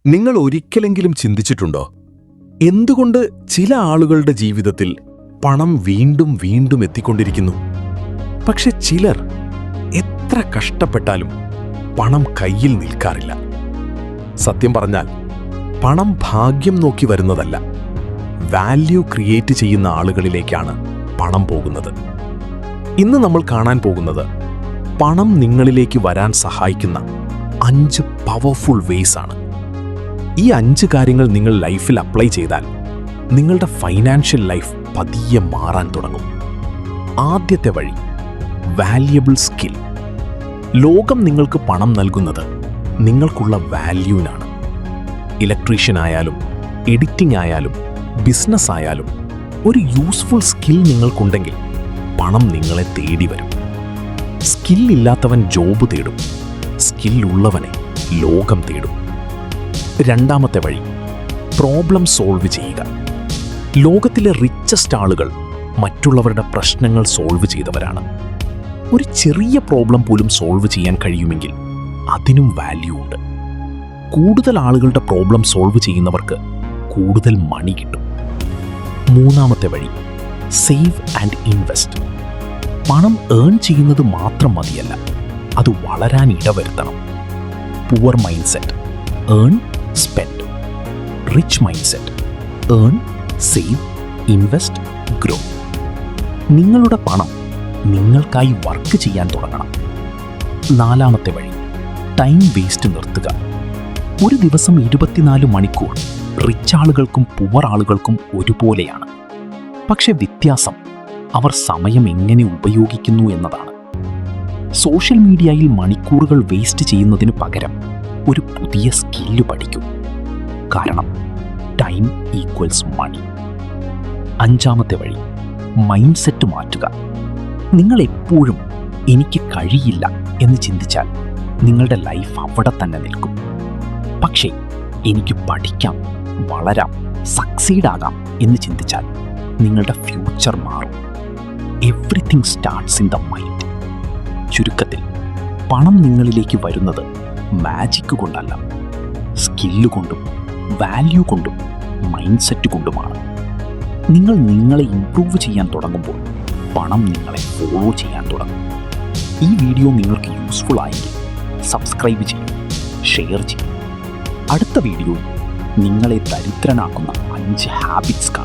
നിങ്ങൾ ഒരിക്കലെങ്കിലും ചിന്തിച്ചിട്ടുണ്ടോ എന്തുകൊണ്ട് ചില ആളുകളുടെ ജീവിതത്തിൽ പണം വീണ്ടും വീണ്ടും എത്തിക്കൊണ്ടിരിക്കുന്നു, പക്ഷെ ചിലർ എത്ര കഷ്ടപ്പെട്ടാലും പണം കയ്യിൽ നിൽക്കാറില്ല? സത്യം പറഞ്ഞാൽ പണം ഭാഗ്യം നോക്കി വരുന്നതല്ല, വാല്യൂ ക്രിയേറ്റ് ചെയ്യുന്ന ആളുകളിലേക്കാണ് പണം പോകുന്നത്. ഇന്ന് നമ്മൾ കാണാൻ പോകുന്നത് പണം നിങ്ങളിലേക്ക് വരാൻ സഹായിക്കുന്ന 5 പവർഫുൾ വേസ് ആണ്. ഈ 5 കാര്യങ്ങൾ നിങ്ങൾ ലൈഫിൽ അപ്ലൈ ചെയ്താൽ നിങ്ങളുടെ ഫൈനാൻഷ്യൽ ലൈഫ് പതിയെ മാറാൻ തുടങ്ങും. ആദ്യത്തെ വഴി, വാല്യബിൾ സ്കിൽ. ലോകം നിങ്ങൾക്ക് പണം നൽകുന്നത് നിങ്ങൾക്കുള്ള വാല്യൂവിനാണ്. ഇലക്ട്രീഷ്യൻ ആയാലും എഡിറ്റിംഗ് ആയാലും ബിസിനസ് ആയാലും ഒരു യൂസ്ഫുൾ സ്കിൽ നിങ്ങൾക്കുണ്ടെങ്കിൽ പണം നിങ്ങളെ തേടി വരും. സ്കില്ലില്ലാത്തവൻ ജോബ് തേടും, സ്കില്ലുള്ളവനെ ലോകം തേടും. രണ്ടാമത്തെ വഴി, പ്രോബ്ലം സോൾവ് ചെയ്യുക. ലോകത്തിലെ റിച്ചസ്റ്റ് ആളുകൾ മറ്റുള്ളവരുടെ പ്രശ്നങ്ങൾ സോൾവ് ചെയ്തവരാണ്. ഒരു ചെറിയ പ്രോബ്ലം പോലും സോൾവ് ചെയ്യാൻ കഴിയുമെങ്കിൽ അതിനും വാല്യൂ ഉണ്ട്. കൂടുതൽ ആളുകളുടെ പ്രോബ്ലം സോൾവ് ചെയ്യുന്നവർക്ക് കൂടുതൽ മണി കിട്ടും. മൂന്നാമത്തെ വഴി, സേവ് ആൻഡ് ഇൻവെസ്റ്റ്. പണം ഏൺ ചെയ്യുന്നത് മാത്രം മതിയല്ല, അത് വളരാൻ ഇടവരുത്തണം. Poor mind set, earn spend. Rich mind set, earn save invest grow. നിങ്ങളുടെ പണം നിങ്ങൾക്കായി വർക്ക് ചെയ്യാൻ തുടങ്ങണം. നാലാമത്തെ വഴി, ടൈം വേസ്റ്റ് നിർത്തുക. ഒരു ദിവസം 24 മണിക്കൂർ റിച്ച് ആളുകൾക്കും പുവർ ആളുകൾക്കും ഒരുപോലെയാണ്. പക്ഷെ വ്യത്യാസം അവർ സമയം എങ്ങനെ ഉപയോഗിക്കുന്നു എന്നതാണ്. സോഷ്യൽ മീഡിയയിൽ മണിക്കൂറുകൾ വേസ്റ്റ് ചെയ്യുന്നതിന് പകരം ഒരു പുതിയ സ്കില്ല് പഠിക്കൂ. കാരണം ടൈം ഈക്വൽസ് മണി. അഞ്ചാമത്തെ വഴി, മൈൻഡ് സെറ്റ് മാറ്റുക. നിങ്ങൾ എപ്പോഴും എനിക്ക് കഴിയില്ല എന്ന് ചിന്തിച്ചാൽ നിങ്ങളുടെ ലൈഫ് അവിടെ തന്നെ നിൽക്കും. പക്ഷേ എനിക്ക് പഠിക്കാം, വളരാം, സക്സീഡ് ആകാം എന്ന് ചിന്തിച്ചാൽ നിങ്ങളുടെ ഫ്യൂച്ചർ മാറും. Everything starts in the mind. ചുരുക്കത്തിൽ പണം നിങ്ങളിലേക്ക് വരുന്നത് മാജിക് കൊണ്ടല്ല, സ്കില്ല് കൊണ്ടും വാല്യൂ കൊണ്ടും മൈൻഡ് സെറ്റ് കൊണ്ടുമാണ്. നിങ്ങൾ നിങ്ങളെ ഇംപ്രൂവ് ചെയ്യാൻ തുടങ്ങുമ്പോൾ പണം നിങ്ങളെ ഫോളോ ചെയ്യാൻ തുടങ്ങും. ഈ വീഡിയോ നിങ്ങൾക്ക് യൂസ്ഫുൾ ആയെങ്കിൽ സബ്സ്ക്രൈബ് ചെയ്യും, ഷെയർ ചെയ്യും. അടുത്ത വീഡിയോയിൽ നിങ്ങളെ ദരിദ്രനാക്കുന്ന 5 ഹാബിറ്റ്സ് കാണാം.